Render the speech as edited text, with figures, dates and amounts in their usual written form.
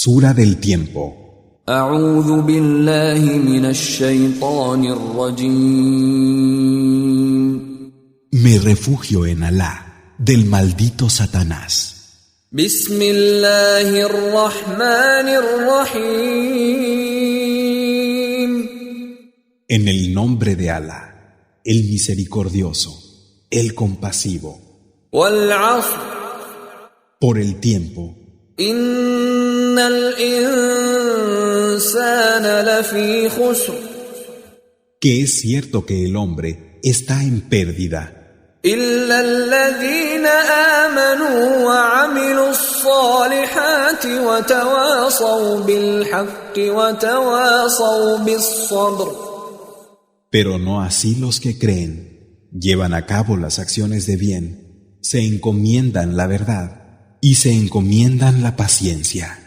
Sura del tiempo. أعوذ بالله من الشيطان الرجيم. Me refugio en Alá, del maldito Satanás. بسم الله الرحمن الرحيم. En el nombre de Alá, el misericordioso, el compasivo. والعصر. Por el tiempo. إن الإنسان لفي خسر. Que es cierto que el hombre está en pérdida, إلا الذين آمنوا وعملوا الصالحات وتواصوا بالحق وتواصوا بالصبر. pero no así los que creen, llevan a cabo las acciones de bien, se encomiendan la verdad y se encomiendan la paciencia.